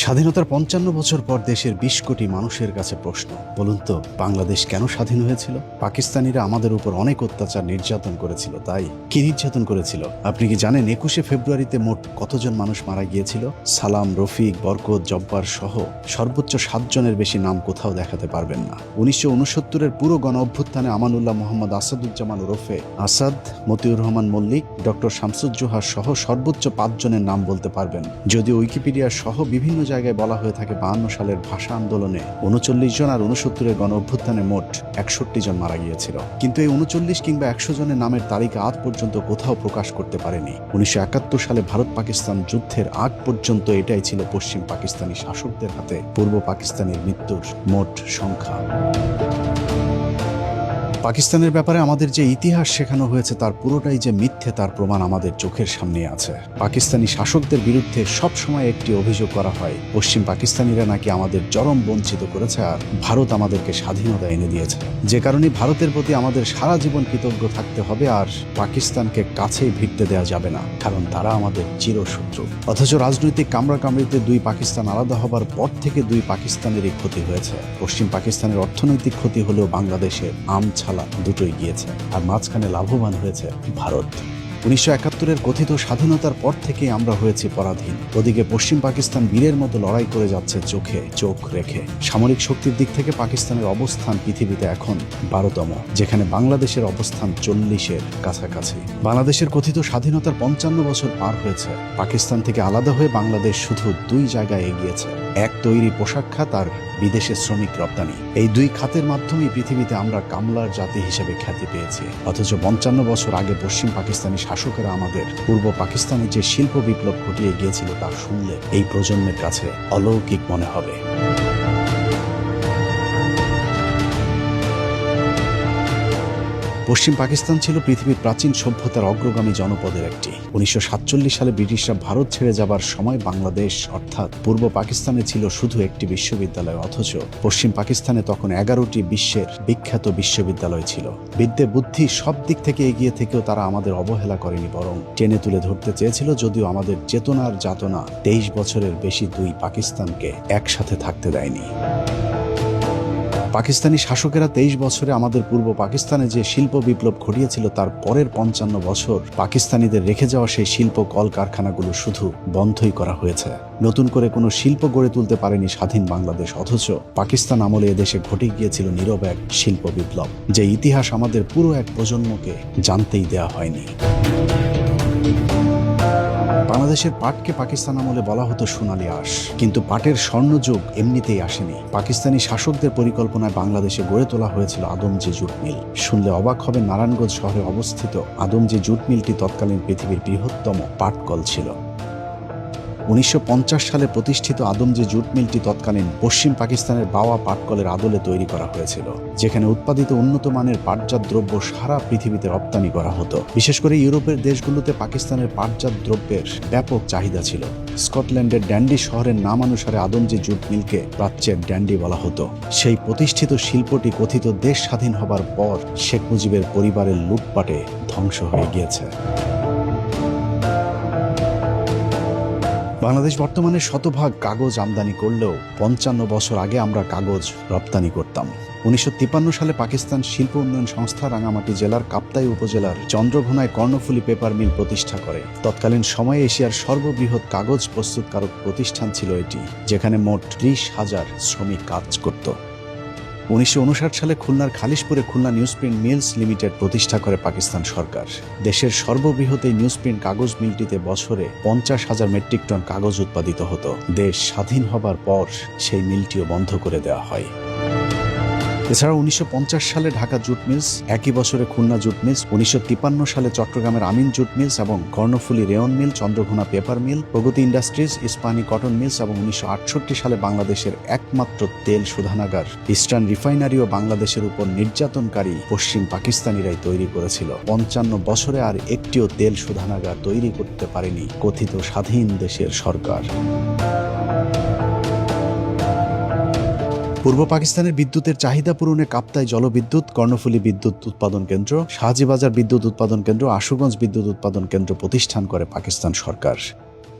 স্বাধীনতার ৫৫ বছর পর দেশের ২০ কোটি মানুষের কাছে প্রশ্ন, বলুন তো বাংলাদেশ কেন স্বাধীন হয়েছিল? পাকিস্তানিরা আমাদের উপর অনেক অত্যাচার নির্যাতন করেছিল, তাই কি নির্যাতন করেছিল আপনি কি জানেন? ২১শে ফেব্রুয়ারিতে মোট কতজন মানুষ মারা গিয়েছিল? সালাম, রফিক, বরকত, জব্বার সহ সর্বোচ্চ ৭ জনের বেশি নাম কোথাও দেখাতে পারবেন না। ১৯৬৯-এর পুরো গণ অভ্যুত্থানে আমানুল্লাহ মোহাম্মদ আসাদুজ্জামান ওরফে আসাদ, মতিউর রহমান মল্লিক, ডক্টর শামসুজ্জোহা সহ সর্বোচ্চ ৫ জনের নাম বলতে পারবেন। যদিও উইকিপিডিয়া সহ বিভিন্ন জায়গায় বলা হয়ে থাকে ৫২ সালের ভাষা আন্দোলনে ৩৯ জন আর ৬৯-এর গণ অভ্যুত্থানে মোট ৬১ জন মারা গিয়েছিল। কিন্তু এই ৩৯ কিংবা ১০০ জনের নামের তালিকা আজ পর্যন্ত কোথাও প্রকাশ করতে পারেনি। ১৯৭১ সালে ভারত পাকিস্তান যুদ্ধের আগ পর্যন্ত এটাই ছিল পশ্চিম পাকিস্তানি শাসকদের হাতে পূর্ব পাকিস্তানের মৃত্যুর মোট সংখ্যা। পাকিস্তানের ব্যাপারে আমাদের যে ইতিহাস শেখানো হয়েছে তার পুরোটাই যে মিথ্যে তার প্রমাণ আমাদের চোখের সামনে আছে। পাকিস্তানি শাসকদের বিরুদ্ধে সব সময় একটি অভিযোগ করা হয়, পশ্চিম পাকিস্তানিরা নাকি আমাদের চরম বঞ্চিত করেছে আর ভারত আমাদেরকে স্বাধীনতা এনে দিয়েছে। যে কারণে ভারতের প্রতি আমাদের সারা জীবন কৃতজ্ঞ থাকতে হবে আর পাকিস্তানকে কাছেই ভিড়তে দেওয়া যাবে না, কারণ তারা আমাদের চিরশত্রু। অথচ রাজনৈতিক কামড়াকামড়িতে দুই পাকিস্তান আলাদা হবার পর থেকে দুই পাকিস্তানেরই ক্ষতি হয়েছে। পশ্চিম পাকিস্তানের অর্থনৈতিক ক্ষতি হলেও বাংলাদেশের আমছালা দুটোই গিয়েছে, আর মাঝখানে লাভবান হয়েছে ভারত। ১৯৭১-এর কথিত স্বাধীনতার পর থেকে আমরা হয়েছি পরাধীন। ওদিকে পশ্চিম পাকিস্তান বীরের মতো লড়াই করে যাচ্ছে চোখে চোখ রেখে। সামরিক শক্তির দিক থেকে পাকিস্তানের অবস্থান পৃথিবীতে এখন ১২তম, যেখানে বাংলাদেশের অবস্থান ৪০-এর কাছাকাছি। বাংলাদেশের কথিত স্বাধীনতার ৫৫ বছর পার হয়েছে। পাকিস্তান থেকে আলাদা হয়ে বাংলাদেশ শুধু দুই জায়গায় এগিয়েছে, এক তৈরি পোশাক খাত আর বিদেশে শ্রমিক রপ্তানি। এই দুই খাতের মাধ্যমেই পৃথিবীতে আমরা কামলার জাতি হিসেবে খ্যাতি পেয়েছি। অথচ ৫৫ বছর আগে পশ্চিম পাকিস্তানি শাসকেরা আমাদের পূর্ব পাকিস্তানে যে শিল্প বিপ্লব ঘটিয়ে গিয়েছিল তা শুনলে এই প্রজন্মের কাছে অলৌকিক মনে হবে। পশ্চিম পাকিস্তান ছিল পৃথিবীর প্রাচীন সভ্যতার অগ্রগামী জনপদের একটি। ১৯৪৭ সালে ব্রিটিশরা ভারত ছেড়ে যাবার সময় বাংলাদেশ অর্থাৎ পূর্ব পাকিস্তানে ছিল শুধু একটি বিশ্ববিদ্যালয়, অথচ পশ্চিম পাকিস্তানে তখন ১১টি বিশ্বের বিখ্যাত বিশ্ববিদ্যালয় ছিল। বিদ্যে বুদ্ধি সব দিক থেকে এগিয়ে থেকেও তারা আমাদের অবহেলা করেনি, বরং টেনে তুলে ধরতে চেয়েছিল। যদিও আমাদের চেতনার যাতনা ২৩ বছরের বেশি দুই পাকিস্তানকে একসাথে থাকতে দেয়নি। পাকিস্তানি শাসকেরা ২৩ বছরে আমাদের পূর্ব পাকিস্তানে যে শিল্প বিপ্লব ঘটিয়েছিল তার পরের ৫৫ বছর পাকিস্তানিদের রেখে যাওয়া সেই শিল্প কলকারখানাগুলো শুধু বন্ধই করা হয়েছে। নতুন করে কোনো শিল্প গড়ে তুলতে পারেনি স্বাধীন বাংলাদেশ। অথচ পাকিস্তান আমলে এদেশে ঘটে গিয়েছিল নীরব এক শিল্প বিপ্লব, যে ইতিহাস আমাদের পুরো এক প্রজন্মকে জানতেই দেওয়া হয়নি। বাংলাদেশের পাটকে পাকিস্তান আমলে বলা হতো সোনালী আঁশ, কিন্তু পাটের স্বর্ণযুগ এমনিতেই আসেনি। পাকিস্তানি শাসকদের পরিকল্পনায় বাংলাদেশে গড়ে তোলা হয়েছিল আদমজি জুট মিল। শুনলে অবাক হবে, নারায়ণগঞ্জ শহরে অবস্থিত আদমজি জুট মিলটি তৎকালীন পৃথিবীর বৃহত্তম পাটকল ছিল। ১৯৫০ সালে প্রতিষ্ঠিত আদমজি জুট মিলটি তৎকালীন পশ্চিম পাকিস্তানের বাওয়া পাটকলের আদলে তৈরি করা হয়েছিল, যেখানে উৎপাদিত উন্নত মানের পাটজাত দ্রব্য সারা পৃথিবীতে রপ্তানি করা হতো। বিশেষ করে ইউরোপের দেশগুলোতে পাকিস্তানের পাটজাত দ্রব্যের ব্যাপক চাহিদা ছিল। স্কটল্যান্ডের ড্যান্ডি শহরের নামানুসারে আদমজি জুট মিলকে প্রাচ্যের ড্যান্ডি বলা হতো। সেই প্রতিষ্ঠিত শিল্পটি কথিত দেশ স্বাধীন হবার পর শেখ মুজিবের পরিবারের লুটপাটে ধ্বংস হয়ে গিয়েছে। বাংলাদেশ বর্তমানে শতভাগ কাগজ আমদানি করলেও ৫৫ বছর আগে আমরা কাগজ রপ্তানি করতাম। ১৯৫৩ সালে পাকিস্তান শিল্প উন্নয়ন সংস্থা রাঙামাটি জেলার কাপ্তাই উপজেলার চন্দ্রঘোনায় কর্ণফুলী পেপার মিল প্রতিষ্ঠা করে। তৎকালীন সময়ে এশিয়ার সর্ববৃহৎ কাগজ প্রস্তুতকারক প্রতিষ্ঠান ছিল এটি, যেখানে মোট ৩০,০০০ শ্রমিক কাজ করত। ১৯৫৯ সালে খুলনার খালিশপুরে খুলনা নিউজপ্রিন্ট মিলস লিমিটেড প্রতিষ্ঠা করে পাকিস্তান সরকার। দেশের সর্ববৃহৎ এই নিউজপ্রিন্ট কাগজ মিলটিতে বছরে ৫০,০০০ মেট্রিক টন কাগজ উৎপাদিত হতো। দেশ স্বাধীন হবার পর সেই মিলটিও বন্ধ করে দেওয়া হয়। এছাড়া ১৯৫০ সালে ঢাকা জুট মিলস, একই বছরে খুলনা জুট মিলস, ১৯৫৩ সালে চট্টগ্রামের আমিন জুট মিলস এবং কর্ণফুলী রেয়ন মিল, চন্দ্রঘোনা পেপার মিল, প্রগতি ইন্ডাস্ট্রিজ, ইস্পাহানি কটন মিলস এবং ১৯৬৮ সালে বাংলাদেশের একমাত্র তেল শোধনাগার ইস্টার্ন রিফাইনারিও বাংলাদেশের উপর নির্যাতনকারী পশ্চিম পাকিস্তানিরাই তৈরি করেছিল। ৫৫ বছরে আর একটিও তেল শোধনাগার তৈরি করতে পারেনি কথিত স্বাধীন দেশের সরকার। পূর্ব পাকিস্তানের বিদ্যুতের চাহিদা পূরণে কাপ্তাই জলবিদ্যুৎ, কর্ণফুলী বিদ্যুৎ উৎপাদন কেন্দ্র, শাহজিবাজার বিদ্যুৎ উৎপাদন কেন্দ্র, আশুগঞ্জ বিদ্যুৎ উৎপাদন কেন্দ্র প্রতিষ্ঠান করে পাকিস্তান সরকার।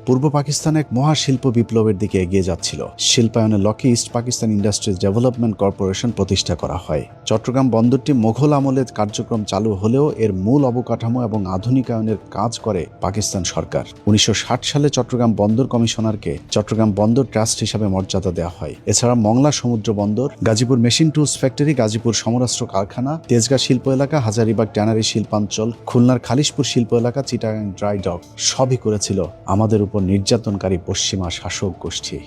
পূর্ব পাকিস্তান এক মহাশিল্প বিপ্লবের দিকে এগিয়ে যাচ্ছিল। শিল্পায়নে লকি East Pakistan Industries Development Corporation প্রতিষ্ঠা করা হয়। চট্টগ্রাম বন্দরটি মোঘল আমলে কার্যক্রম চালু হলেও এর মূল অবকাঠামো এবং আধুনিকায়নের কাজ করে পাকিস্তান সরকার। 1960 সালে চট্টগ্রাম বন্দর কমিশনারকে চট্টগ্রাম বন্দর ট্রাস্ট হিসাবে মর্যাদা দেওয়া হয়। এছাড়া মংলা সমুদ্র বন্দর, Gazipur machine tools factory, Gazipur সমরাস্ত্র কারখানা, তেজগাঁ শিল্প এলাকা, হাজারীবাগ ট্যানারি শিল্পাঞ্চল, খুলনার খালিশপুর শিল্প এলাকা, চিটাগাং ড্রাই ডক সবই করেছিল আমাদের উপর নির্যাতনকারী পশ্চিমা শাসক গোষ্ঠী।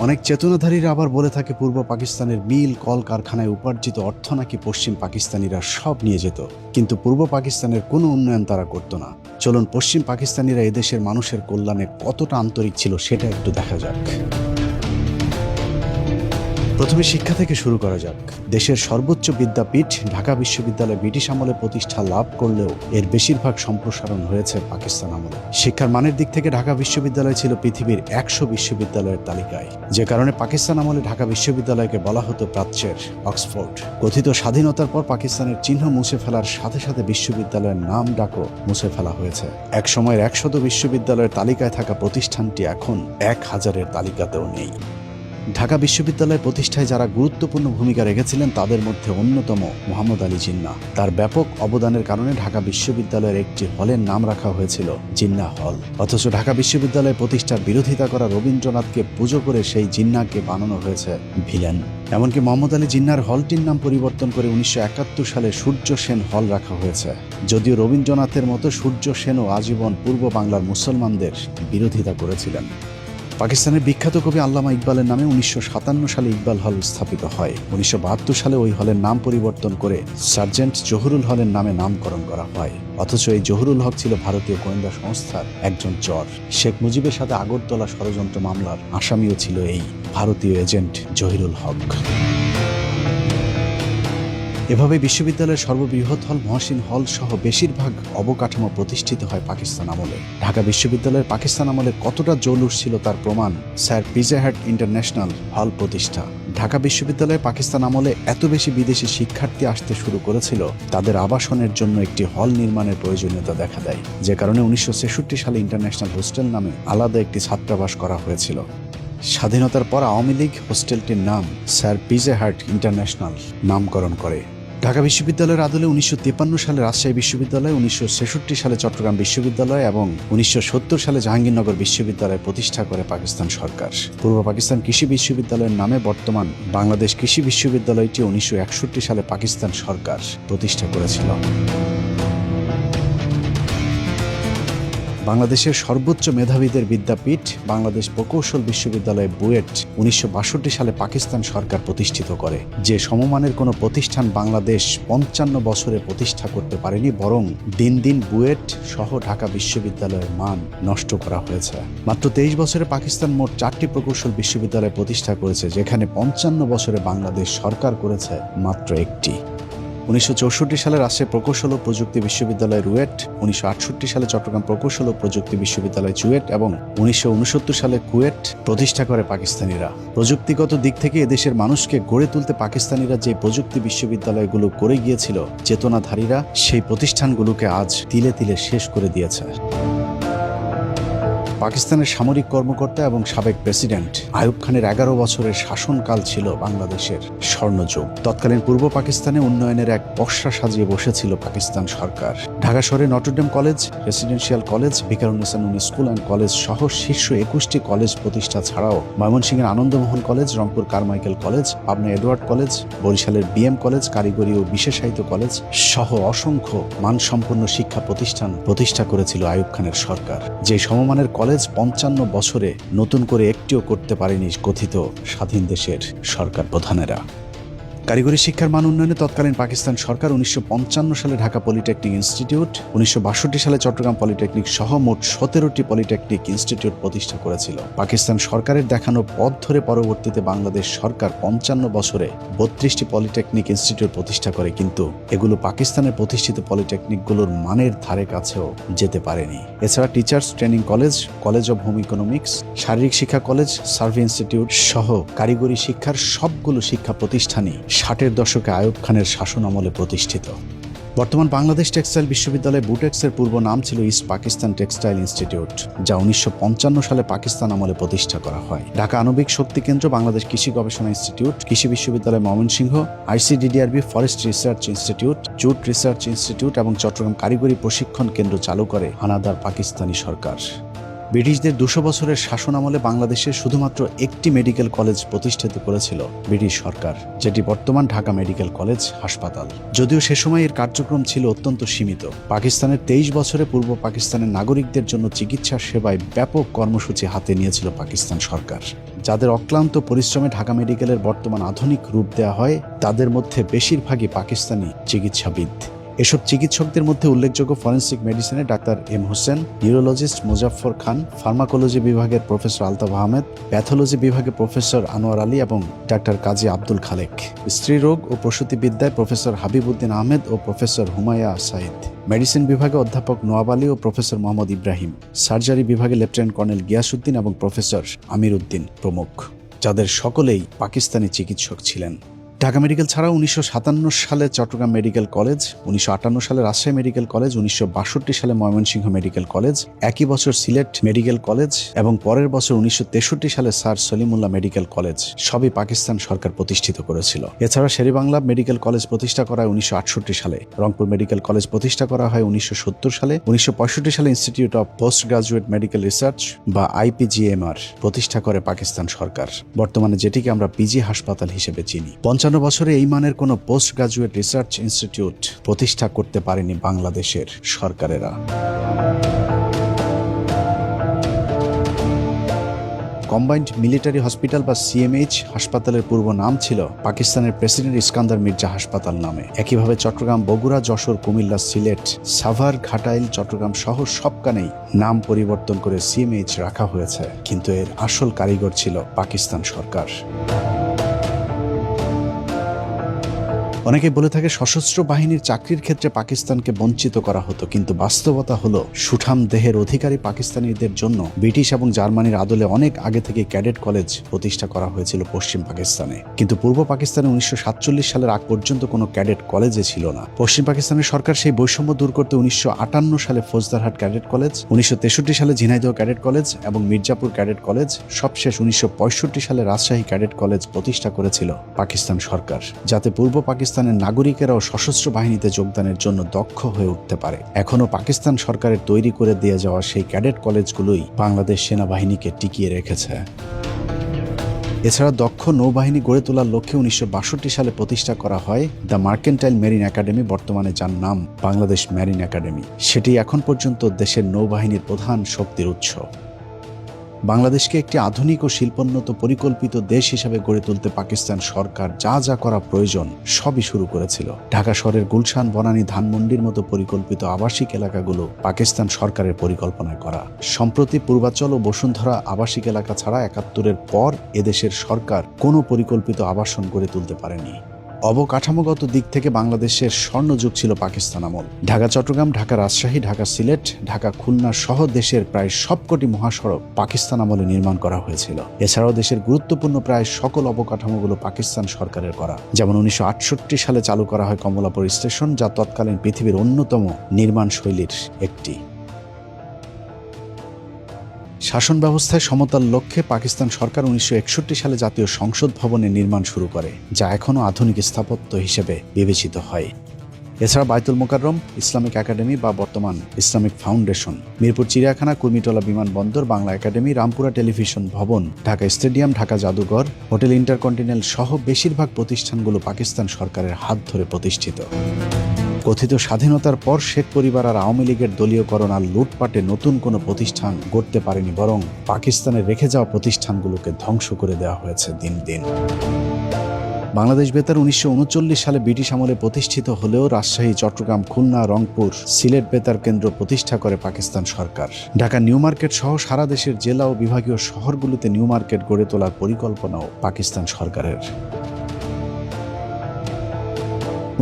অনেক চেতনাধারীরা আবার বলে থাকে পূর্ব পাকিস্তানের মিল কল কারখানায় উপার্জিত অর্থ নাকি পশ্চিম পাকিস্তানিরা সব নিয়ে যেত, কিন্তু পূর্ব পাকিস্তানের কোনো উন্নয়ন তারা করত না। চলুন পশ্চিম পাকিস্তানিরা এদেশের মানুষের কল্যাণে কতটা আন্তরিক ছিল সেটা একটু দেখা যাক। প্রথমে শিক্ষা থেকে শুরু করা যাক। দেশের সর্বোচ্চ বিদ্যাপীঠ ঢাকা বিশ্ববিদ্যালয় ব্রিটিশ আমলে প্রতিষ্ঠা লাভ করলেও এর বেশিরভাগ সম্প্রসারণ হয়েছে পাকিস্তান আমলে। শিক্ষার মানের দিক থেকে ঢাকা বিশ্ববিদ্যালয় ছিল পৃথিবীর 100 বিশ্ববিদ্যালয়ের তালিকায়, যে কারণে পাকিস্তান আমলে ঢাকা বিশ্ববিদ্যালয়কে বলা হতো প্রাচ্যের অক্সফোর্ড। কথিত স্বাধীনতার পর পাকিস্তানের চিহ্ন মুছে ফেলার সাথে সাথে বিশ্ববিদ্যালয়ের নাম ডাকও মুছে ফেলা হয়েছে। এক সময়ের 100 বিশ্ববিদ্যালয়ের তালিকায় থাকা প্রতিষ্ঠানটি এখন 1000-এর তালিকাতেও নেই। ঢাকা বিশ্ববিদ্যালয় প্রতিষ্ঠায় যারা গুরুত্বপূর্ণ ভূমিকা রেখেছিলেন তাদের মধ্যে অন্যতম মোহাম্মদ আলী জিন্নাহ। তার ব্যাপক অবদানের কারণে ঢাকা বিশ্ববিদ্যালয়ের একটি হলের নাম রাখা হয়েছিল জিন্নাহ হল। অথচ ঢাকা বিশ্ববিদ্যালয় প্রতিষ্ঠার বিরোধিতা করা রবীন্দ্রনাথকে পুজো করে সেই জিন্নাহকে বানানো হয়েছে ভিলেন। এমনকি মোহাম্মদ আলী জিন্নাহর হলটির নাম পরিবর্তন করে 1971 সালে সূর্য সেন হল রাখা হয়েছে। যদিও রবীন্দ্রনাথের মতো সূর্য সেনও আজীবন পূর্ব বাংলার মুসলমানদের বিরোধিতা করেছিলেন। পাকিস্তানের বিখ্যাত কবি আল্লামা ইকবালের নামে 1957 সালে ইকবাল হল স্থাপিত হয়। 1972 সালে ওই হলের নাম পরিবর্তন করে সার্জেন্ট জহুরুল হলের নামে নামকরণ করা হয়। অথচ এই জহুরুল হক ছিল ভারতীয় গোয়েন্দা সংস্থার একজন চর। শেখ মুজিবের সাথে আগরতলা ষড়যন্ত্র মামলার আসামিও ছিল এই ভারতীয় এজেন্ট জহিরুল হক। এভাবে বিশ্ববিদ্যালয়ের সর্ববৃহৎ হল মহসিন হল সহ বেশিরভাগ অবকাঠামো প্রতিষ্ঠিত হয় পাকিস্তান আমলে। ঢাকা বিশ্ববিদ্যালয়ের পাকিস্তান আমলে কতটা জৌলুস ছিল তার প্রমাণ স্যার পিজা হাট ইন্টারন্যাশনাল হল প্রতিষ্ঠা। ঢাকা বিশ্ববিদ্যালয়ে পাকিস্তান আমলে এত বেশি বিদেশি শিক্ষার্থী আসতে শুরু করেছিল, তাদের আবাসনের জন্য একটি হল নির্মাণের প্রয়োজনীয়তা দেখা দেয়, যে কারণে 1963 সালে ইন্টারন্যাশনাল হোস্টেল নামে আলাদা একটি ছাত্রাবাস করা হয়েছিল। স্বাধীনতার পর আওয়ামী লীগ হোস্টেলটির নাম স্যার পিজা হাট ইন্টারন্যাশনাল নামকরণ করে। ঢাকা বিশ্ববিদ্যালয়ের আদলে 1953 সালে রাজশাহী বিশ্ববিদ্যালয়, 1966 সালে চট্টগ্রাম বিশ্ববিদ্যালয় এবং 1970 সালে জাহাঙ্গীরনগর বিশ্ববিদ্যালয় প্রতিষ্ঠা করে পাকিস্তান সরকার। পূর্ব পাকিস্তান কৃষি বিশ্ববিদ্যালয়ের নামে বর্তমান বাংলাদেশ কৃষি বিশ্ববিদ্যালয়টি 1961 সালে পাকিস্তান সরকার প্রতিষ্ঠা করেছিল। বাংলাদেশের সর্বোচ্চ মেধাবীদের বিদ্যাপীঠ বাংলাদেশ প্রকৌশল বিশ্ববিদ্যালয় বুয়েট 1962 সালে পাকিস্তান সরকার প্রতিষ্ঠিত করে। যে সমমানের কোনো প্রতিষ্ঠান বাংলাদেশ 55 বছরে প্রতিষ্ঠা করতে পারেনি, বরং দিন দিন বুয়েট সহ ঢাকা বিশ্ববিদ্যালয়ের মান নষ্ট করা হয়েছে। মাত্র 23 বছরে পাকিস্তান মোট 4টি প্রকৌশল বিশ্ববিদ্যালয় প্রতিষ্ঠা করেছে, যেখানে 55 বছরে বাংলাদেশ সরকার করেছে মাত্র একটি। 1964 সালে রাজশাহী প্রকৌশল ও প্রযুক্তি বিশ্ববিদ্যালয় রুয়েট, 1968 সালে চট্টগ্রাম প্রকৌশল ও প্রযুক্তি বিশ্ববিদ্যালয় চুয়েট এবং 1969 সালে কুয়েট প্রতিষ্ঠা করে পাকিস্তানিরা। প্রযুক্তিগত দিক থেকে এদেশের মানুষকে গড়ে তুলতে পাকিস্তানিরা যে প্রযুক্তি বিশ্ববিদ্যালয়গুলো করে গিয়েছিল, চেতনাধারীরা সেই প্রতিষ্ঠানগুলোকে আজ তিলে তিলে শেষ করে দিয়েছে। পাকিস্তানের সামরিক কর্মকর্তা এবং সাবেক প্রেসিডেন্ট আইয়ুব খানের 11 বছরের শাসনকাল ছিল বাংলাদেশের স্বর্ণযুগ। তৎকালীন পূর্ব পাকিস্তানে উন্নয়নের এক পসরা সাজিয়ে বসেছিল পাকিস্তান সরকার। ঢাকা শহরে Notre Dame college, residential college, Viqarunnisa Noon school and college সহ শীর্ষ 21টি কলেজ প্রতিষ্ঠা ছাড়াও ময়মনসিংহের Ananda Mohan college, Rangpur Carmichael college, Pabna Edward college, বরিশালের বিএম কলেজ, কারিগরি ও বিশেষায়িত কলেজ সহ অসংখ্য মানসম্পন্ন শিক্ষা প্রতিষ্ঠান প্রতিষ্ঠা করেছিল আইয়ুব খানের সরকার। যে সমমানের কলেজ 55 বছরে নতুন করে একটিও করতে পারেনি কথিত স্বাধীন দেশের সরকার প্রধানেরা। কারিগরি শিক্ষার মান উন্নয়নে তৎকালীন পাকিস্তান সরকার 1955 সালে ঢাকা পলিটেকনিক ইনস্টিটিউট, 1962 সালে চট্টগ্রাম পলিটেকনিক সহ মোট 17টি পলিটেকনিক ইনস্টিটিউট প্রতিষ্ঠা করেছিল। পাকিস্তান সরকারের দেখানো পথ ধরে পরবর্তীতে বাংলাদেশ সরকার 55 বছরে 32টি পলিটেকনিক ইনস্টিটিউট প্রতিষ্ঠা করে, কিন্তু এগুলো পাকিস্তানের প্রতিষ্ঠিত পলিটেকনিকগুলোর মানের ধারে কাছেও যেতে পারেনি। এছাড়া teachers training college, college of home economics, শারীরিক শিক্ষা কলেজ, সার্ভে ইনস্টিটিউট সহ কারিগরি শিক্ষার সবগুলো শিক্ষা প্রতিষ্ঠানই 60-এর দশকে আইয়ুব খানের শাসন আমলে প্রতিষ্ঠিত। বর্তমান বাংলাদেশ টেক্সটাইল বিশ্ববিদ্যালয় বুটেক্সের পূর্ব নাম ছিল ইস্ট পাকিস্তান টেক্সটাইল ইনস্টিটিউট, যা 1955 সালে পাকিস্তান আমলে প্রতিষ্ঠা করা হয়। ঢাকা আণবিক শক্তি কেন্দ্র, বাংলাদেশ কৃষি গবেষণা ইনস্টিটিউট, কৃষি বিশ্ববিদ্যালয় Mymensingh, ICDDRB forest research institute, jute research institute এবং চট্টগ্রাম কারিগরি প্রশিক্ষণ কেন্দ্র চালু করে হানাদার পাকিস্তানি সরকার। ব্রিটিশদের 200 বছরের শাসন আমলে বাংলাদেশে শুধুমাত্র একটি মেডিকেল কলেজ প্রতিষ্ঠিত করেছিল ব্রিটিশ সরকার, যেটি বর্তমান ঢাকা মেডিকেল কলেজ হাসপাতাল। যদিও সে সময় এর কার্যক্রম ছিল অত্যন্ত সীমিত। পাকিস্তানের 23 বছরে পূর্ব পাকিস্তানের নাগরিকদের জন্য চিকিৎসা সেবায় ব্যাপক কর্মসূচি হাতে নিয়েছিল পাকিস্তান সরকার, যাদের অক্লান্ত পরিশ্রমে ঢাকা মেডিকেলের বর্তমান আধুনিক রূপ দেওয়া হয়। তাদের মধ্যে বেশিরভাগই পাকিস্তানি চিকিৎসাবিদ। এসব চিকিৎসকদের মধ্যে উল্লেখযোগ্য ফরেন্সিক মেডিসিনে doctor M Hossain, neurologist Muzaffar Khan, pharmacology বিভাগের প্রফেসর আলতাফ আহমেদ, প্যাথোলজি বিভাগে প্রফেসর আনোয়ার আলী এবং ডাক্তার কাজী আব্দুল খালেক, স্ত্রীরোগ ও প্রসূতিবিদ্যায় প্রফেসর হাবিবউদ্দিন আহমেদ ও প্রফেসর হুমায়া সাইদ, মেডিসিন বিভাগে অধ্যাপক নোয়াব আলী ও প্রফেসর মোহাম্মদ ইব্রাহিম, সার্জারি বিভাগে লেফটেন্যান্ট কর্নেল গিয়াসউদ্দিন এবং প্রফেসর আমির উদ্দিন প্রমুখ, যাদের সকলেই পাকিস্তানি চিকিৎসক ছিলেন। ঢাকা মেডিকেল ছাড়াও 1957 সালে চট্টগ্রাম মেডিকেল কলেজ, 1958 সালে রাজশাহী মেডিকেল কলেজ, 1962 সালে ময়মনসিংহ মেডিকেল কলেজ, একই বছর সিলেট মেডিকেল কলেজ এবং পরের বছর 1963 সালে স্যার সলিমুল্লাহ মেডিকেল কলেজ সবই পাকিস্তান সরকার প্রতিষ্ঠিত করেছিল। এছাড়া শেরেবাংলা মেডিকেল কলেজ প্রতিষ্ঠা করা হয় 1968 সালে, রংপুর মেডিকেল কলেজ প্রতিষ্ঠা করা হয় 1970 সালে, 1965 সালে institute of post graduate medical research বা IPGMR প্রতিষ্ঠা করে পাকিস্তান সরকার, বর্তমানে যেটিকে আমরা পিজি হাসপাতাল হিসেবে চিনি। 55 বছরে এই মানের কোনো পোস্ট গ্রাজুয়েট রিসার্চ ইনস্টিটিউট প্রতিষ্ঠা করতে পারেনি বাংলাদেশের সরকারেরা। কম্বাইন্ড মিলিটারি হসপিটাল বা CMH হাসপাতালের পূর্ব নাম ছিল পাকিস্তানের প্রেসিডেন্ট ইস্কান্দার মির্জা হাসপাতাল নামে। একইভাবে চট্টগ্রাম, বগুড়া, যশোর, কুমিল্লা, সিলেট, সাভার, ঘাটাইল, চট্টগ্রাম সহ সবখানেই নাম পরিবর্তন করে CMH রাখা হয়েছে, কিন্তু এর আসল কারিগর ছিল পাকিস্তান সরকার। অনেকেই বলে থাকে সশস্ত্র বাহিনীর চাকরির ক্ষেত্রে পাকিস্তানকে বঞ্চিত করা হতো, কিন্তু বাস্তবতা হলো সুঠাম দেহের অধিকারী পাকিস্তানিদের জন্য ব্রিটিশ এবং জার্মানির আদলে অনেক আগে থেকে ক্যাডেট কলেজ প্রতিষ্ঠা করা হয়েছিল পশ্চিম পাকিস্তানে, কিন্তু পূর্ব পাকিস্তানে 1947 সালের আগ পর্যন্ত কোনো ক্যাডেট কলেজে ছিল না। পশ্চিম পাকিস্তানের সরকার সেই বৈষম্য দূর করতে 1958 সালে ফৌজদারহাট ক্যাডেট কলেজ, 1963 সালে ঝিনাইদহ ক্যাডেট কলেজ এবং মির্জাপুর ক্যাডেট কলেজ, সবশেষ 1965 সালে রাজশাহী ক্যাডেট কলেজ প্রতিষ্ঠা করেছিল পাকিস্তান সরকার, যাতে পূর্ব পাকিস্তানের নাগরিকেরাও সশস্ত্র বাহিনীতে যোগদানের জন্য দক্ষ হয়ে উঠতে পারে। এখনও পাকিস্তান সরকারের তৈরি করে দিয়ে যাওয়া সেই ক্যাডেট কলেজগুলোই বাংলাদেশ সেনাবাহিনীকে টিকিয়ে রেখেছে। এছাড়া দক্ষ নৌবাহিনী গড়ে তোলার লক্ষ্যে 1962 সালে প্রতিষ্ঠা করা হয় দ্য মার্কেন্টাইল মেরিন একাডেমি, বর্তমানে যার নাম বাংলাদেশ মেরিন একাডেমি। সেটি এখন পর্যন্ত দেশের নৌবাহিনীর প্রধান শক্তির উৎস। বাংলাদেশকে একটি আধুনিক ও শিল্পোন্নত পরিকল্পিত দেশ হিসেবে গড়ে তুলতে পাকিস্তান সরকার যা যা করা প্রয়োজন সবই শুরু করেছিল। ঢাকা শহরের গুলশান, বনানী, ধানমন্ডির মতো পরিকল্পিত আবাসিক এলাকাগুলো পাকিস্তান সরকারের পরিকল্পনায় করা। সম্প্রতি পূর্বাচল ও বসুন্ধরা আবাসিক এলাকা ছাড়া 71-এর পর এদেশের সরকার কোনো পরিকল্পিত আবাসন গড়ে তুলতে পারেনি। অবকাঠামোগত দিক থেকে বাংলাদেশের স্বর্ণযুগ ছিল পাকিস্তান আমল। ঢাকা চট্টগ্রাম, ঢাকা রাজশাহী, ঢাকা সিলেট, ঢাকা খুলনা সহ দেশের প্রায় সবকটি মহাসড়ক পাকিস্তান আমলে নির্মাণ করা হয়েছিল। এছাড়াও দেশের গুরুত্বপূর্ণ প্রায় সকল অবকাঠামোগুলো পাকিস্তান সরকারের করা। যেমন 1968 সালে চালু করা হয় কমলাপুর স্টেশন, যা তৎকালীন পৃথিবীর অন্যতম নির্মাণ শৈলীর একটি। শাসন ব্যবস্থায় সমতার লক্ষ্যে পাকিস্তান সরকার 1961 সালে জাতীয় সংসদ ভবনের নির্মাণ শুরু করে, যা এখনও আধুনিক স্থাপত্য হিসেবে বিবেচিত হয়। এছাড়া বায়তুল মোকাররম, ইসলামিক একাডেমি বা বর্তমান ইসলামিক ফাউন্ডেশন, মিরপুর চিড়িয়াখানা, কুর্মিটোলা বিমানবন্দর, বাংলা একাডেমি, রামপুরা টেলিভিশন ভবন, ঢাকা স্টেডিয়াম, ঢাকা জাদুঘর, হোটেল ইন্টারকন্টিনেন্টাল সহ বেশিরভাগ প্রতিষ্ঠানগুলো পাকিস্তান সরকারের হাত ধরে প্রতিষ্ঠিত। কথিত স্বাধীনতার পর শেখ পরিবার আর আওয়ামী লীগের দলীয়করণ আর লুটপাটে নতুন কোনো প্রতিষ্ঠান গড়তে পারেনি, বরং পাকিস্তানের রেখে যাওয়া প্রতিষ্ঠানগুলোকে ধ্বংস করে দেওয়া হয়েছে দিন দিন। বাংলাদেশ বেতার 1939 সালে ব্রিটিশ আমলে প্রতিষ্ঠিত হলেও রাজশাহী, চট্টগ্রাম, খুলনা, রংপুর, সিলেট বেতার কেন্দ্র প্রতিষ্ঠা করে পাকিস্তান সরকার। ঢাকা নিউ মার্কেট সহ সারা দেশের জেলা ও বিভাগীয় শহরগুলোতে নিউ মার্কেট গড়ে তোলার পরিকল্পনাও পাকিস্তান সরকারের।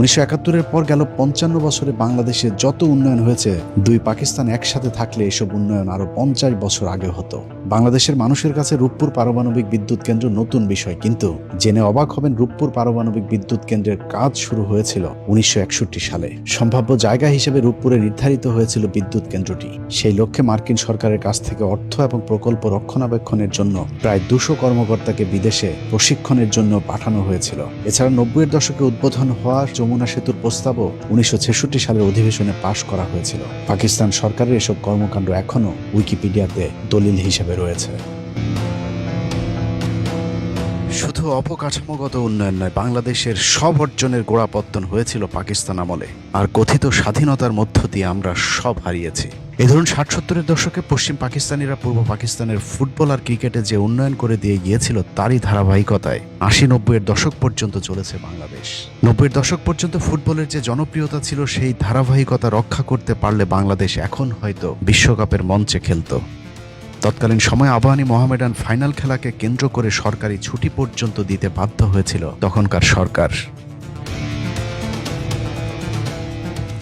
1971-এর পর গেল 55 বছরে বাংলাদেশে যত উন্নয়ন হয়েছে, দুই পাকিস্তান একসাথে থাকলে এসব উন্নয়ন আরো 50 বছর আগে হতো। বাংলাদেশের মানুষের কাছে রূপপুর পারমাণবিক বিদ্যুৎ কেন্দ্র নতুন বিষয়, কিন্তু জেনে অবাক হবেন রূপপুর পারমাণবিক বিদ্যুৎ কেন্দ্রের কাজ শুরু হয়েছিল 1961 সালে। সম্ভাব্য জায়গা হিসেবে রূপপুরে নির্ধারিত হয়েছিল বিদ্যুৎ কেন্দ্রটি। সেই লক্ষ্যে মার্কিন সরকারের কাছ থেকে অর্থ এবং প্রকল্প রক্ষণাবেক্ষণের জন্য প্রায় 200 কর্মকর্তাকে বিদেশে প্রশিক্ষণের জন্য পাঠানো হয়েছিল। এছাড়া 90-এর দশকে উদ্বোধন হওয়া যমুনা সেতুর প্রস্তাবও 1966 সালের অধিবেশনে পাশ করা হয়েছিল। পাকিস্তান সরকারের এসব কর্মকাণ্ড এখনও উইকিপিডিয়াতে দলিল হিসেবে রয়েছে। শুধু অবকাঠামোগত উন্নয়ন নয়, বাংলাদেশের সব অর্জনের গোড়াপত্তন হয়েছিল পাকিস্তান আমলে, আর কথিত স্বাধীনতার মধ্য দিয়ে আমরা সব হারিয়েছি। এই ধরুন 60-70-এর দশকে পশ্চিম পাকিস্তানিরা পূর্ব পাকিস্তানের ফুটবল আর ক্রিকেটে যে উন্নয়ন করে দিয়ে গিয়েছিল, তারই ধারাবাহিকতায় 80-90-এর দশক পর্যন্ত চলেছে বাংলাদেশ। 90-এর দশক পর্যন্ত ফুটবলের যে জনপ্রিয়তা ছিল, সেই ধারাবাহিকতা রক্ষা করতে পারলে বাংলাদেশ এখন হয়তো বিশ্বকাপের মঞ্চে খেলত। তৎকালীন সময়ে আবাহনী মোহামেডান ফাইনাল খেলাকে কেন্দ্র করে সরকারি ছুটি পর্যন্ত দিতে বাধ্য হয়েছিল তখনকার সরকার।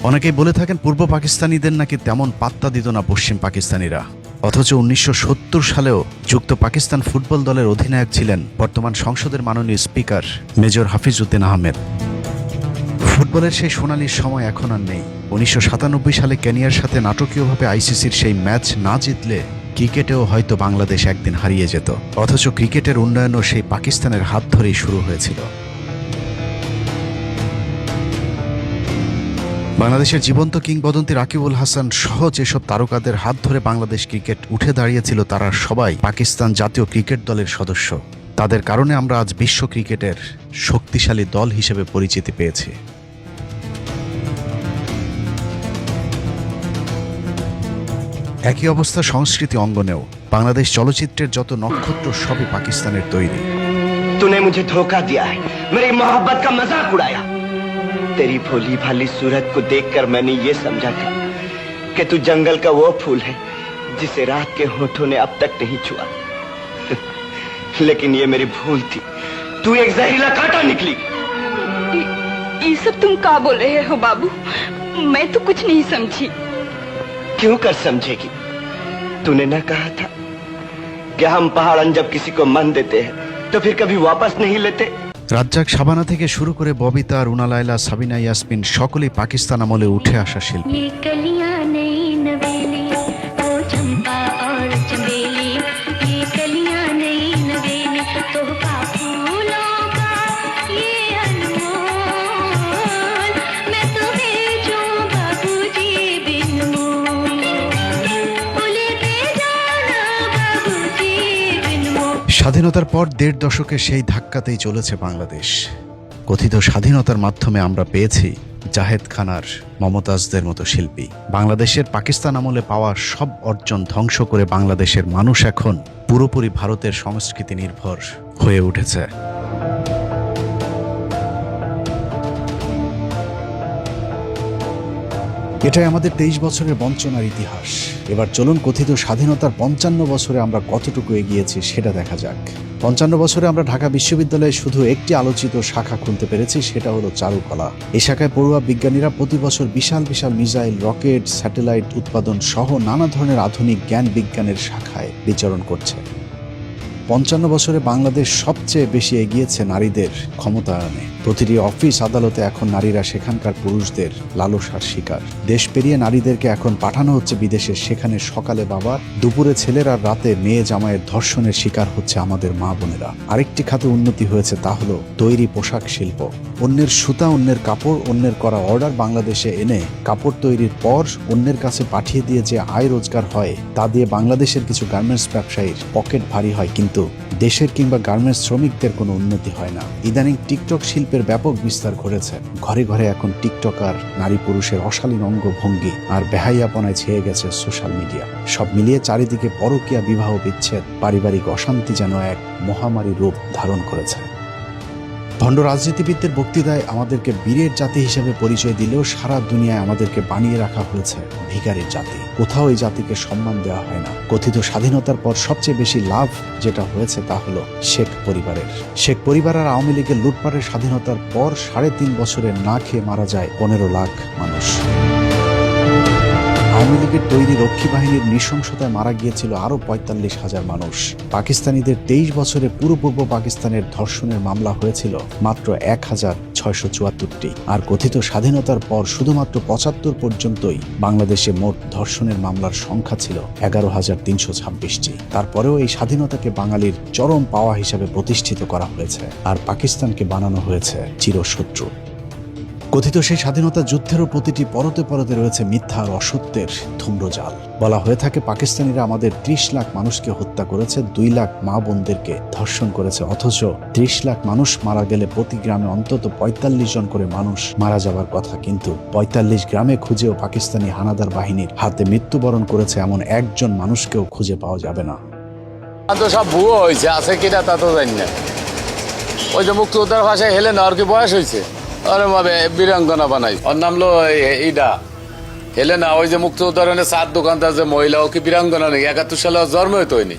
অনেকেই বলে থাকেন পূর্ব পাকিস্তানিদের নাকি তেমন পাত্তা দিত না পশ্চিম পাকিস্তানিরা, অথচ 1970 সালেও যুক্ত পাকিস্তান ফুটবল দলের অধিনায়ক ছিলেন বর্তমান সংসদের মাননীয় স্পিকার মেজর হাফিজ উদ্দিন আহমেদ। ফুটবলের সেই সোনালী সময় এখন আর নেই। 1997 সালে কেনিয়ার সাথে নাটকীয়ভাবে আইসিসির সেই ম্যাচ না জিতলে ক্রিকেটেও হয়তো বাংলাদেশ একদিন হারিয়ে যেত, অথচ ক্রিকেটের উন্নয়নও সেই পাকিস্তানের হাত ধরেই শুরু হয়েছিল। বাংলাদেশের জীবন্ত কিংবদন্তি রাকিবুল হাসান সহ যেসব তারকাদের হাত ধরে বাংলাদেশ ক্রিকেট উঠে দাঁড়িয়েছিল, তারা সবাই পাকিস্তান জাতীয় ক্রিকেট দলের সদস্য। তাদের কারণে আমরা আজ বিশ্ব ক্রিকেটের শক্তিশালী দল হিসেবে পরিচিতি পেয়েছি। একই অবস্থা সংস্কৃতি অঙ্গনেও। বাংলাদেশ চলচ্চিত্রের যত নক্ষত্র সবই পাকিস্তানের তৈরি। तूने मुझे धोखा दिया है, मेरी मोहब्बत का मजाक उड़ाया। तेरी भोली भाली सूरत को देखकर मैंने ये समझा था कि तू जंगल का वो फूल है जिसे रात के होठों ने अब तक नहीं छुआ। लेकिन ये मेरी भूल थी, तू एक जहरीला कांटा निकली। ये सब तुम क्या बोल रहे हो बाबू? मैं तो कुछ नहीं समझी। क्यों कर समझेगी? तूने ना कहा था कि हम पहाड़न जब किसी को मन देते हैं तो फिर कभी वापस नहीं लेते। রাজ্জাক, শাবানা থেকে শুরু করে ববিতা, রুনা লায়লা, সাবিনা ইয়াসমিন সকলেই পাকিস্তান আমলে উঠে আসা শিল্পী। স্বাধীনতার পর 1.5 দশকে সেই ধাক্কাতেই চলেছে বাংলাদেশ। কথিত স্বাধীনতার মাধ্যমে আমরা পেয়েছি জাহেদ খানার, মমতাজদের মতো শিল্পী। বাংলাদেশের পাকিস্তান আমলে পাওয়া সব অর্জন ধ্বংস করে বাংলাদেশের মানুষ এখন পুরোপুরি ভারতের সংস্কৃতি নির্ভর হয়ে উঠেছে। এটাই আমাদের 23 বছরের বঞ্চনার ইতিহাস। এবার চলুন কথিত স্বাধীনতার 55 বছরে আমরা কতটুকু এগিয়েছি সেটা দেখা যাক। 55 বছরে আমরা ঢাকা বিশ্ববিদ্যালয়ে শুধু একটি আলোচিত শাখা খুলতে পেরেছি, সেটা হলো চারুকলা। এই শাখায় পড়ুয়া বিজ্ঞানীরা প্রতি বছর বিশাল বিশাল মিসাইল, রকেট, স্যাটেলাইট উৎপাদন সহ নানা ধরনের আধুনিক জ্ঞান বিজ্ঞানের শাখায় বিচরণ করছে। 55 বছরে বাংলাদেশ সবচেয়ে বেশি এগিয়েছে নারীদের ক্ষমতায়নে। প্রতিটি অফিস আদালতে এখন নারীরা সেখানকার পুরুষদের লালসার শিকার। দেশ পেরিয়ে নারীদেরকে এখন পাঠানো হচ্ছে বিদেশে, সেখানে সকালে বাবার, দুপুরে ছেলের আর রাতে মেয়ে জামাইয়ের ধর্ষণের শিকার হচ্ছে আমাদের মা বোনেরা। আরেকটি খাতে উন্নতি হয়েছে, তা হলো তৈরি পোশাক শিল্প। অন্যের সুতা, অন্যের কাপড়, অন্যের করা অর্ডার বাংলাদেশে এনে কাপড় তৈরির পর অন্যের কাছে পাঠিয়ে দিয়ে যে আয় রোজগার হয়, তা দিয়ে বাংলাদেশের কিছু গার্মেন্টস ব্যবসায়ীর পকেট ভারী হয়, কিন্তু দেশের কিংবা গার্মেন্টস শ্রমিকদের কোনো উন্নতি হয় না। ইদানিং টিকটক শিল্পের ব্যাপক বিস্তার ঘটেছে। ঘরে ঘরে এখন টিকটকার, নারী পুরুষের অশালীন অঙ্গভঙ্গি আর বেহাইয়াপনায় ছেয়ে গেছে সোশ্যাল মিডিয়া। সব মিলিয়ে চারিদিকে পরকীয়া, বিবাহ বিচ্ছেদ, পারিবারিক অশান্তি যেন এক মহামারী রূপ ধারণ করেছে। ভণ্ড রাজনীতিবিদদের বক্তৃতায় আমাদেরকে বীরের জাতি হিসেবে পরিচয় দিলেও সারা দুনিয়ায় আমাদেরকে বানিয়ে রাখা হয়েছে ভিখারির জাতি। কোথাও এই জাতিকে সম্মান দেওয়া হয় না। কথিত স্বাধীনতার পর সবচেয়ে বেশি লাভ যেটা হয়েছে তা হলো শেখ পরিবারের। শেখ পরিবার আর আওয়ামী লীগের লুটপাটের স্বাধীনতার পর 3.5 বছরে না খেয়ে মারা যায় 15 লাখ মানুষ। আওয়ামী লীগের তৈরি রক্ষী বাহিনীর নৃশংসতায় মারা গিয়েছিল আরো 45,000 মানুষ। পাকিস্তানিদের 23 বছরে পুরো পূর্ব পাকিস্তানের ধর্ষণের মামলা হয়েছিল মাত্র 1,674টি। আর কথিত স্বাধীনতার পর শুধুমাত্র 75 পর্যন্তই বাংলাদেশে মোট ধর্ষণের মামলার সংখ্যা ছিল 11,326টি। তারপরেও এই স্বাধীনতাকে বাঙালির চরম পাওয়া হিসাবে প্রতিষ্ঠিত করা হয়েছে, আর পাকিস্তানকে বানানো হয়েছে চিরশত্রু। কথিত সেই স্বাধীনতা যুদ্ধেরও প্রতিটি পরতে পরতে রয়েছে মিথ্যা আর অসত্যের ধূম্রজাল। বলা হয়ে থাকে পাকিস্তানিরা আমাদের 30 লাখ মানুষকে হত্যা করেছে, 2 লাখ মা বোনদেরকে ধর্ষণ করেছে, অথচ 30 লাখ মানুষ মারা গেলে প্রতি গ্রামে অন্তত 45 জন করে মানুষ মারা যাবার কথা, কিন্তু 45 গ্রামে খুঁজেও পাকিস্তানি হানাদার বাহিনীর হাতে মৃত্যুবরণ করেছে এমন একজন মানুষকেও খুঁজে পাওয়া যাবে না। সব ভুয়ো হয়েছে, আছে কিনা তা তো জানি না। ওই যে মুক্তিযোদ্ধার ভাষায় হেলে না, আর কি বয়স হয়েছে, আরে ভাবে বীরাঙ্গনা বানাই, ওর নাম লো এইটা হেলে না। ওই যে মুক্তিযোদ্ধার চার দোকানদার যে মহিলা, ও কি বীরাঙ্গনা নেই? 71 সালে জন্ম হইতো হয়নি।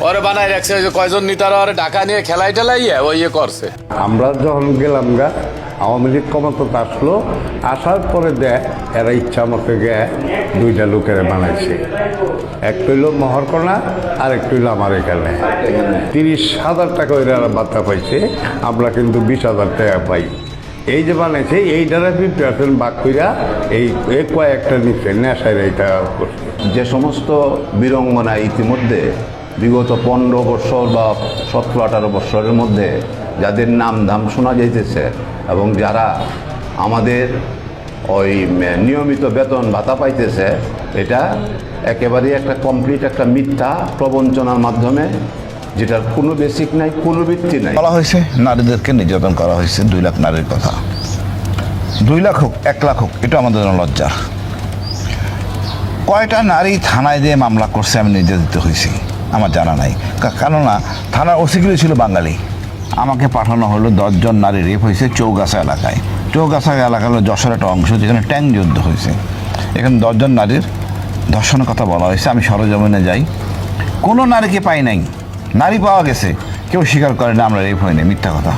ওরে বানায় রাখছে, ওই যে কয়জন নেতারা ওরে ঢাকা নিয়ে খেলাই টেলাইয়া ওই ইয়ে করছে। আমরা যখন গেলাম গা, আওয়ামী লীগ ক্ষমতা আসলো, আসার পরে দেয় এরা ইচ্ছা মতো গে 2টা লোকের বানাইছে। একটা হইল মহরকোনা, আর একটা হইল আমার এখানে। 30,000 টাকা ওই বার্তা পাইছে, আমরা কিন্তু 20,000 টাকা পাই। এই যে বানাইছে এই দ্বারা 50% বাক কইরা এই কয়েকটা নিচ্ছে নেশায় এইটা করছে। যে সমস্ত বীরঙ্গনা ইতিমধ্যে বিগত 15 বছর বা 17-18 বছরের মধ্যে যাদের নাম ধাম শোনা যাইতেছে এবং যারা আমাদের ওই নিয়মিত বেতন ভাতা পাইতেছে, এটা একেবারেই একটা কমপ্লিট একটা মিথ্যা প্রবঞ্চনার মাধ্যমে, যেটার কোনো বেসিক নাই, কোনো ভিত্তি নাই। বলা হয়েছে নারীদেরকে নির্যাতন করা হয়েছে, 2 লাখ নারীর কথা। 2 লাখ হোক 1 লাখ হোক, এটা আমাদের জন্য লজ্জা। কয়টা নারী থানায় দিয়ে মামলা করছে আমি নির্যাতিত হয়েছি আমার জানা নাই, কেননা থানার ওসিগুলি ছিল বাঙালি। আমাকে পাঠানো হলো 10 জন নারী রেপ হয়েছে চৌগাছা এলাকায়। চৌগাছা এলাকা হলো যশোর একটা অংশ, যেখানে ট্যাঙ্ক যুদ্ধ হয়েছে। এখানে 10 জন নারীর ধর্ষণের কথা বলা হয়েছে। আমি সরজমিনে যাই, কোনো নারীকে পাই নাই। নারী পাওয়া গেছে, কেউ স্বীকার করে না আমরা রেপ হয়নি, মিথ্যা কথা।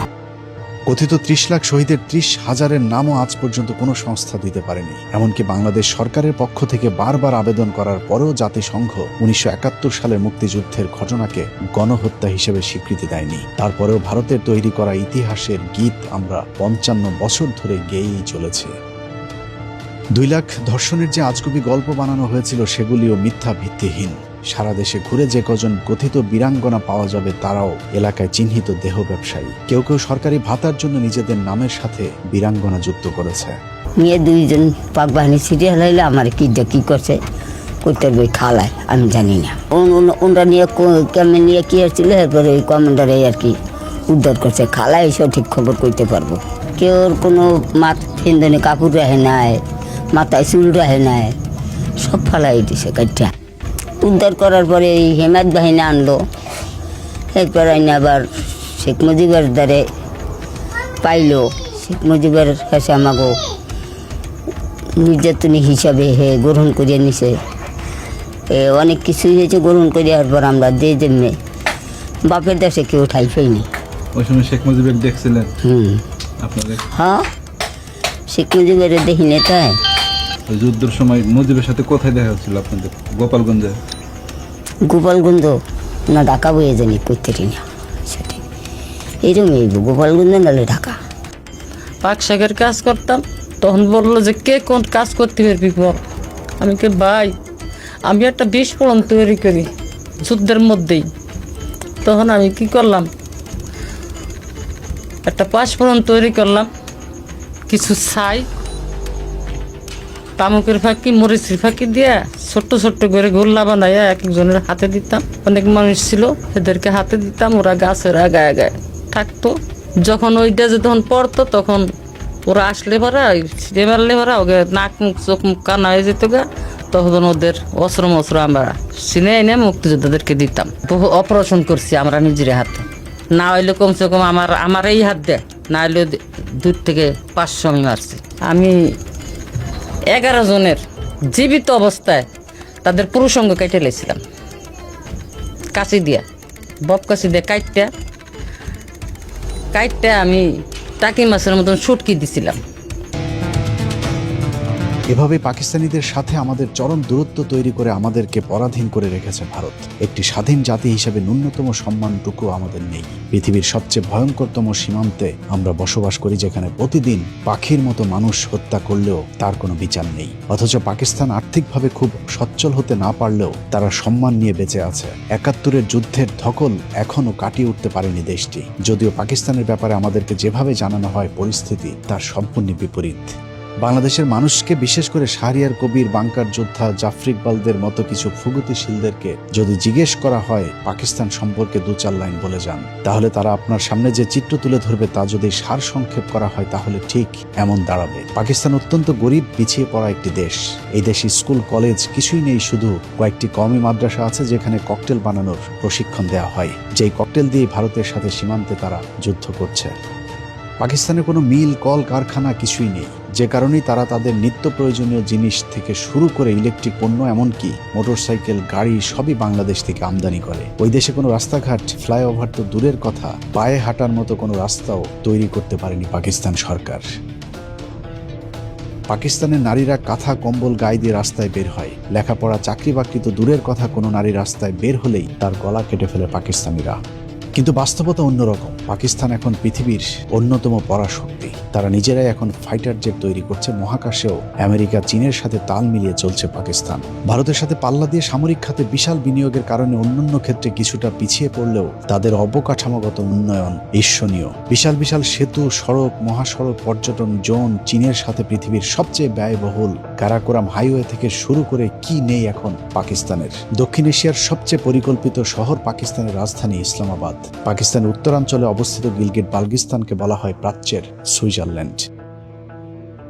কথিত 30 লাখ শহীদের 30,000-এর নামও আজ পর্যন্ত কোনো সংস্থা দিতে পারেনি। এমনকি বাংলাদেশ সরকারের পক্ষ থেকে বারবার আবেদন করার পরেও জাতিসংঘ 1971 সালের মুক্তিযুদ্ধের ঘটনাকে গণহত্যা হিসেবে স্বীকৃতি দেয়নি। তারপরেও ভারতের তৈরি করা ইতিহাসের গীত আমরা 55 বছর ধরে গেয়েই চলেছি। 2 লাখ ধর্ষণের যে আজগুবি গল্প বানানো হয়েছিল, সেগুলিও মিথ্যা, ভিত্তিহীন। সারা দেশে ঘুরে যে কজন কথিত বীরাঙ্গনা পাওয়া যাবে, তারাও এলাকায় চিহ্নিত দেহ ব্যবসায়ী। কেউ কেউ সরকারি ভাতার জন্য নিজেদের নামের সাথে বীরাঙ্গনা যুক্ত করেছে। নিয়ে 2 জন পাক বাহিনী সিরিয়াল হইলে আমার কি করছে করতে বই খালায় আমি জানি না। ওনরা নিয়ে কেমন নিয়ে কি আসছিল, এরপরে ওই কমান্ডারে আর কি উদ্ধার করছে। খালায় সঠিক খবর করতে পারবো। কেউ কোনো ফেন্দনে কাপড় রাখে নাই, মাথায় চুল রাখে নাই, সব ফালাই দিছে কাটটা। উদ্ধার করার পরে এই হেমায়ত বাহিনী আনলো। এরপর আইনে আবার শেখ মুজিবের দ্বারে পাইলো। শেখ মুজিবের কাছে আমাকে নির্যাতনী হিসাবে গ্রহণ করিয়ে নিছে। অনেক কিছুই হয়েছে, গ্রহণ করিয়ে পর আমরা যেমনি বাপের দেশে কেউ ঠাই পাইনি। ওই সময় শেখ মুজিবের দেখছিলেন? আপনাদের? হ্যাঁ, শেখ মুজিবের দেখিনি। তাই যুদ্ধের সময় মুজিবের সাথে কোথায় দেখা হচ্ছিল আপনাদের? গোপালগঞ্জে? গোপালগঞ্জ না ঢাকা বয়ে জানি করতে না, সেটাই এইরকমই গোপালগঞ্জ নাহলে ঢাকা। পাক শাকের কাজ করতাম, তখন বললো যে কে কোন কাজ করতে পারবি বল। আমি কে ভাই, আমি একটা বিস্ফোরণ তৈরি করি যুদ্ধের মধ্যেই। তখন আমি কি করলাম, একটা পাঁচফোড়ন তৈরি করলাম, কিছু ছাই, তামুকের ফাঁকি, মরিচের ফাঁকি দিয়ে ছোট্ট ছোট্ট করে গোল্লা বানাইয়া এক একজনের হাতে দিতাম। অনেক মানুষ ছিল, এদেরকে হাতে দিতাম, ওরা গাছের আগায় আগায় থাকতো। যখন ওইটা যে তখন পড়তো, তখন ওরা আসলে ভরা ছিঁড়ে মারলে ভরা ওকে নাক মুখ চোখ মুখ কানা হয়ে যেত গা। তখন ওদের অস্ত্র আমরা চিনে এনে মুক্তিযোদ্ধাদেরকে দিতাম। বহু অপারেশন করছি আমরা নিজের হাতে। না হইলে কমসে কম আমার এই হাত দেয়, না হইলে 2 থেকে 500 আমি মারছি। আমি 11 জনের জীবিত অবস্থায় তাদের পুরুষঙ্গ কেটে লেছিলাম কাশি দিয়া, বব কাশি দিয়ে কাইটটা আমি টাকি মাছের মতন শুটকি দিছিলাম। এভাবে পাকিস্তানিদের সাথে আমাদের চরম দূরত্ব তৈরি করে আমাদেরকে পরাধীন করে রেখেছে ভারত। একটি স্বাধীন জাতি হিসেবে ন্যূনতম সম্মানটুকু আমাদের নেই। পৃথিবীর সবচেয়ে ভয়ঙ্করতম সীমান্তে আমরা বসবাস করি, যেখানে প্রতিদিন পাখির মতো মানুষ হত্যা করলেও তার কোনো বিচার নেই। অথচ পাকিস্তান আর্থিকভাবে খুব সচ্ছল হতে না পারলেও তারা সম্মান নিয়ে বেঁচে আছে। 71-এর যুদ্ধের ধকল এখনও কাটিয়ে উঠতে পারেনি দেশটি। যদিও পাকিস্তানের ব্যাপারে আমাদেরকে যেভাবে জানানো হয় পরিস্থিতি তার সম্পূর্ণ বিপরীত। বাংলাদেশের মানুষকে, বিশেষ করে শাহরিয়ার কবির, বাংকার যোদ্ধা, জাফর ইকবালদের মতো কিছু প্রগতিশীলদেরকে যদি জিজ্ঞেস করা হয় পাকিস্তান সম্পর্কে 2-4 লাইন বলে যান, তাহলে তারা আপনার সামনে যে চিত্র তুলে ধরবে তা যদি সার সংক্ষেপ করা হয় তাহলে ঠিক এমন দাঁড়াবে। পাকিস্তান অত্যন্ত গরিব, পিছিয়ে পড়া একটি দেশ। এই দেশে স্কুল কলেজ কিছুই নেই, শুধু কয়েকটি কওমি মাদ্রাসা আছে যেখানে ককটেল বানানোর প্রশিক্ষণ দেওয়া হয়, যেই ককটেল দিয়ে ভারতের সাথে সীমান্তে তারা যুদ্ধ করছে। পাকিস্তানে কোনো মিল, কল কারখানা কিছুই নেই, যে কারণেই তারা তাদের নিত্য প্রয়োজনীয় জিনিস থেকে শুরু করে ইলেকট্রিক পণ্য, এমনকি মোটরসাইকেল, গাড়ি সবই বাংলাদেশ থেকে আমদানি করে। ওই দেশে কোনো রাস্তাঘাট, ফ্লাইওভার তো দূরের কথা, পায়ে হাঁটার মতো কোনো রাস্তাও তৈরি করতে পারেনি পাকিস্তান সরকার। পাকিস্তানের নারীরা কাঁথা কম্বল গায়ে দিয়ে রাস্তায় বের হয়। লেখাপড়া, চাকরি বাকরি তো দূরের কথা, কোনো নারী রাস্তায় বের হলেই তার গলা কেটে ফেলে পাকিস্তানিরা। কিন্তু বাস্তবতা অন্যরকম। পাকিস্তান এখন পৃথিবীর অন্যতম পরাশক্তি। তারা নিজেরাই এখন ফাইটার জেট তৈরি করছে। মহাকাশেও আমেরিকা, চীনের সাথে তাল মিলিয়ে চলছে পাকিস্তান। ভারতের সাথে পাল্লা দিয়ে সামরিক খাতে বিশাল বিনিয়োগের কারণে অন্যান্য ক্ষেত্রে কিছুটা পিছিয়ে পড়লেও তাদের অবকাঠামোগত উন্নয়ন ঈর্ষণীয়। বিশাল বিশাল সেতু, সড়ক, মহাসড়ক, পর্যটন জোন, চীনের সাথে পৃথিবীর সবচেয়ে ব্যয়বহুল কারাকোরাম হাইওয়ে থেকে শুরু করে কি নেই এখন পাকিস্তানের। দক্ষিণ এশিয়ার সবচেয়ে পরিকল্পিত শহর পাকিস্তানের রাজধানী ইসলামাবাদ। পাকিস্তানের উত্তরাঞ্চলে অবস্থিত গিলগিট বালগিস্তানকে বলা হয় প্রাচ্যের সুইজারল্যান্ড।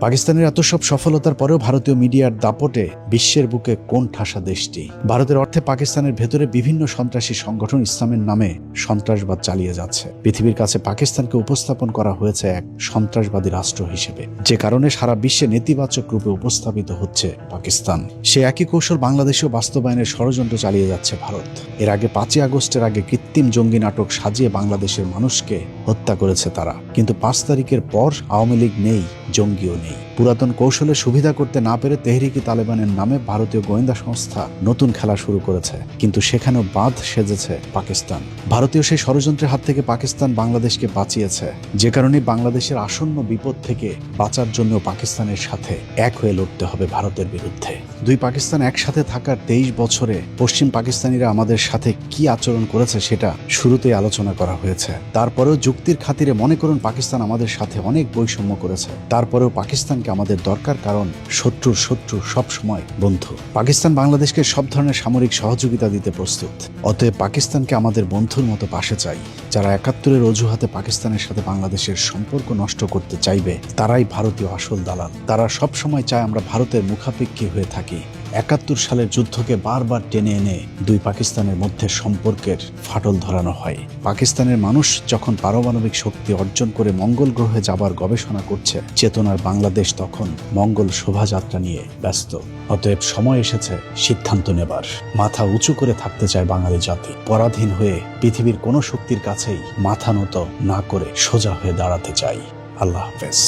পাকিস্তানের এত সব সফলতার পরেও ভারতীয় মিডিয়ার দাপটে বিশ্বের বুকে কোন ঠাসা দেশটি। ভারতের অর্থে পাকিস্তানের ভেতরে বিভিন্ন সন্ত্রাসী সংগঠন ইসলামের নামে সন্ত্রাসবাদ চালিয়ে যাচ্ছে। পৃথিবীর কাছে পাকিস্তানকে উপস্থাপন করা হয়েছে এক সন্ত্রাসবাদী রাষ্ট্র হিসেবে, যে কারণে সারা বিশ্বে নেতিবাচক রূপে উপস্থাপিত হচ্ছে পাকিস্তান। সে একই কৌশল বাংলাদেশেও বাস্তবায়নের ষড়যন্ত্র চালিয়ে যাচ্ছে ভারত। এর আগে 5ই আগস্টের আগে কৃত্রিম জঙ্গি নাটক সাজিয়ে বাংলাদেশের মানুষকে হত্যা করেছে তারা। কিন্তু 5 তারিখের পর আওয়ামী লীগ নেই, জঙ্গিও নেই। পুরাতন কৌশলে সুবিধা করতে না পেরে তেহরিকি তালেবানের নামে ভারতীয় গোয়েন্দা সংস্থা নতুন খেলা শুরু করেছে, কিন্তু সেখানেও বাঁধ সেজেছে পাকিস্তান। ভারতীয় সেই ষড়যন্ত্রের হাত থেকে পাকিস্তান বাংলাদেশকে বাঁচিয়েছে, যে কারণে বাংলাদেশের আসন্ন বিপদ থেকে বাঁচার জন্য পাকিস্তানের সাথে এক হয়ে লড়তে হবে ভারতের বিরুদ্ধে। দুই পাকিস্তান একসাথে থাকার 23 বছরে পশ্চিম পাকিস্তানিরা আমাদের সাথে কি আচরণ করেছে সেটা শুরুতেই আলোচনা করা হয়েছে। তারপরেও যুক্তির খাতিরে মনে করুন পাকিস্তান আমাদের সাথে অনেক বৈষম্য করেছে, তারপরেও পাকিস্তানকে আমাদের দরকার, কারণ শত্রুর শত্রু সব সময় বন্ধু। পাকিস্তান বাংলাদেশকে সব ধরনের সামরিক সহযোগিতা দিতে প্রস্তুত। অতএব পাকিস্তানকে আমাদের বন্ধুর মতো পাশে চাই। যারা 71-এর অজুহাতে পাকিস্তানের সাথে বাংলাদেশের সম্পর্ক নষ্ট করতে চাইবে তারাই ভারতীয় আসল দালাল। তারা সব সময় চায় আমরা ভারতের মুখাপেক্ষী হয়ে থাকি। 71 সালের যুদ্ধকে বারবার টেনে এনে দুই পাকিস্তানের মধ্যে সম্পর্কের ফাটল ধরানো হয়। পাকিস্তানের মানুষ যখন পারমাণবিক শক্তি অর্জন করে মঙ্গল গ্রহে যাবার গবেষণা করছে, চেতনার বাংলাদেশ তখন মঙ্গল শোভাযাত্রা নিয়ে ব্যস্ত। অতএব সময় এসেছে সিদ্ধান্ত নেবার। মাথা উঁচু করে থাকতে চায় বাঙালি জাতি। পরাধীন হয়ে পৃথিবীর কোনো শক্তির কাছেই মাথা নত না করে সোজা হয়ে দাঁড়াতে চাই। আল্লাহ হাফেজ।